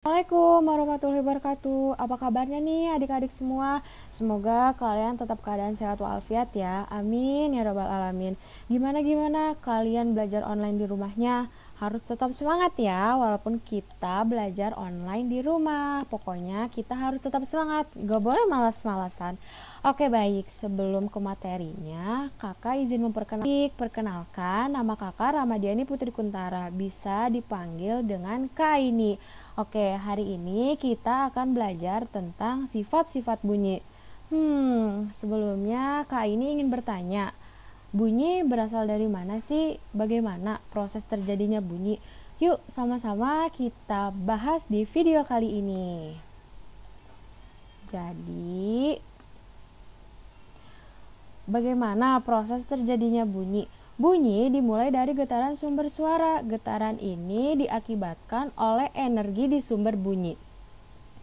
Assalamualaikum warahmatullahi wabarakatuh. Apa kabarnya nih adik-adik semua? Semoga kalian tetap keadaan sehat walafiat ya. Amin ya rabbal alamin. Gimana kalian belajar online di rumahnya? Harus tetap semangat ya, walaupun kita belajar online di rumah. Pokoknya kita harus tetap semangat, gak boleh malas-malasan. Oke baik, sebelum ke materinya, kakak izin memperkenalkan nama kakak Ramadiani Putri Kuntara. Bisa dipanggil dengan Kak ini. Oke, hari ini kita akan belajar tentang sifat-sifat bunyi. Sebelumnya Kak ini ingin bertanya, bunyi berasal dari mana sih? Bagaimana proses terjadinya bunyi? Yuk sama-sama kita bahas di video kali ini. Jadi, bagaimana proses terjadinya bunyi? Bunyi dimulai dari getaran sumber suara. Getaran ini diakibatkan oleh energi di sumber bunyi.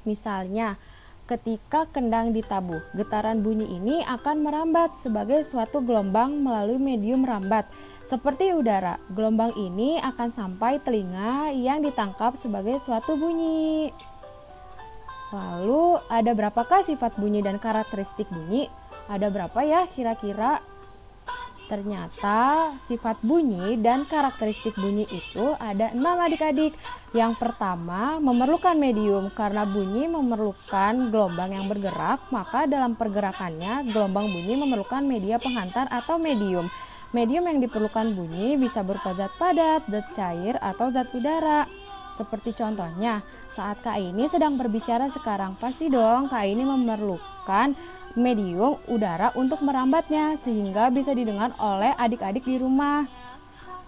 Misalnya, ketika kendang ditabuh, getaran bunyi ini akan merambat sebagai suatu gelombang melalui medium merambat. Seperti udara, gelombang ini akan sampai telinga yang ditangkap sebagai suatu bunyi. Lalu, ada berapakah sifat bunyi dan karakteristik bunyi? Ada berapa ya kira-kira? Ternyata sifat bunyi dan karakteristik bunyi itu ada 6 adik-adik. Yang pertama, memerlukan medium. Karena bunyi memerlukan gelombang yang bergerak, maka dalam pergerakannya gelombang bunyi memerlukan media penghantar atau medium. Medium yang diperlukan bunyi bisa berupa zat padat, zat cair, atau zat udara. Seperti contohnya, saat Kak ini sedang berbicara sekarang, pasti dong Kak ini memerlukan medium udara untuk merambatnya sehingga bisa didengar oleh adik-adik di rumah.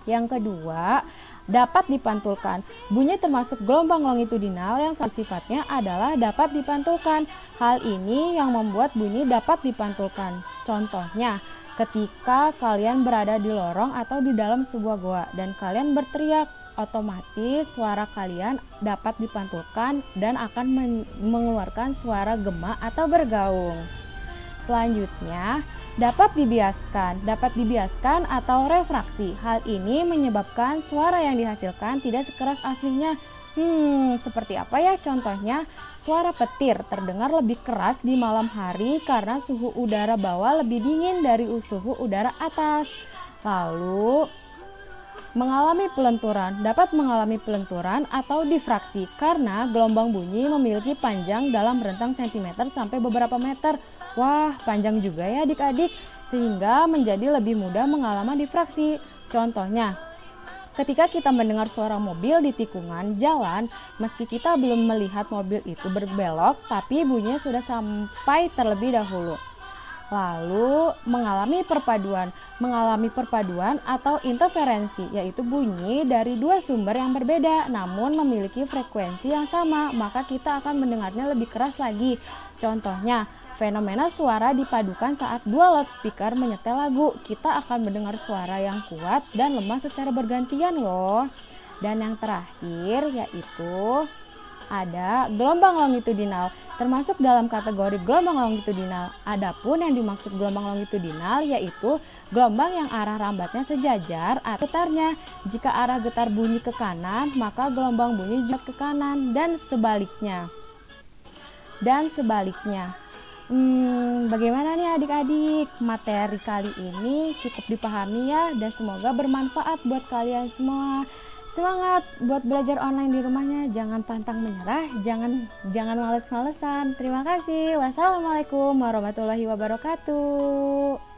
Yang kedua, dapat dipantulkan. Bunyi termasuk gelombang longitudinal yang sifatnya adalah dapat dipantulkan. Hal ini yang membuat bunyi dapat dipantulkan. Contohnya, ketika kalian berada di lorong atau di dalam sebuah goa dan kalian berteriak, otomatis suara kalian dapat dipantulkan dan akan mengeluarkan suara gema atau bergaung. Selanjutnya, dapat dibiaskan atau refraksi. Hal ini menyebabkan suara yang dihasilkan tidak sekeras aslinya. Seperti apa ya contohnya? Suara petir terdengar lebih keras di malam hari karena suhu udara bawah lebih dingin dari suhu udara atas. Lalu, dapat mengalami pelenturan atau difraksi karena gelombang bunyi memiliki panjang dalam rentang sentimeter sampai beberapa meter. Wah, panjang juga ya adik-adik, sehingga menjadi lebih mudah mengalami difraksi. Contohnya, ketika kita mendengar suara mobil di tikungan jalan, meski kita belum melihat mobil itu berbelok, tapi bunyinya sudah sampai terlebih dahulu. Lalu, mengalami perpaduan atau interferensi, yaitu bunyi dari dua sumber yang berbeda namun memiliki frekuensi yang sama, maka kita akan mendengarnya lebih keras lagi. Contohnya, fenomena suara dipadukan saat dua loudspeaker menyetel lagu. Kita akan mendengar suara yang kuat dan lemah secara bergantian loh. Dan yang terakhir yaitu ada gelombang longitudinal, termasuk dalam kategori gelombang longitudinal. Adapun yang dimaksud gelombang longitudinal yaitu gelombang yang arah rambatnya sejajar atau getarnya. Jika arah getar bunyi ke kanan, maka gelombang bunyi juga ke kanan dan sebaliknya. Bagaimana nih adik-adik? Materi kali ini cukup dipahami ya, dan semoga bermanfaat buat kalian semua. Semangat buat belajar online di rumahnya, jangan pantang menyerah, jangan males-malesan. Terima kasih. Wassalamualaikum warahmatullahi wabarakatuh.